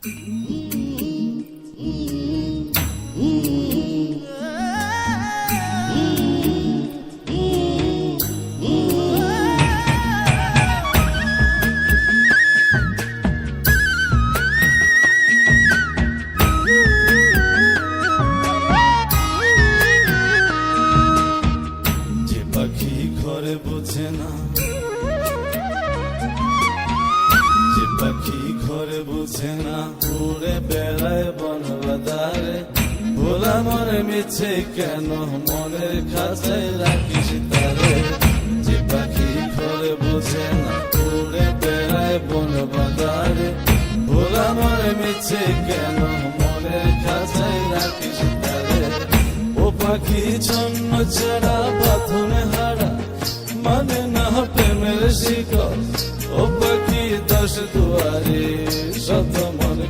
পাখি ঘরে বোঝে না, যে পাখি ঘরে বোঝে না, উড়ে বেড়ায় বন বাদারে। ভোলা মনে মিছে কেন মনের খাঁচায় রাখিস তারে। যে পাখি ঘরে বোঝে না, উড়ে বেড়ায় বন বাদারে। ভোলা মনে মিছে কেন মনের খাঁচায় রাখিস তারে। ও পাখি ছন্ন ছাড়া বাঁধনে হারা, মানে না প্রেমের শিকল। ও পাখি 10 দুয়ারে শত মন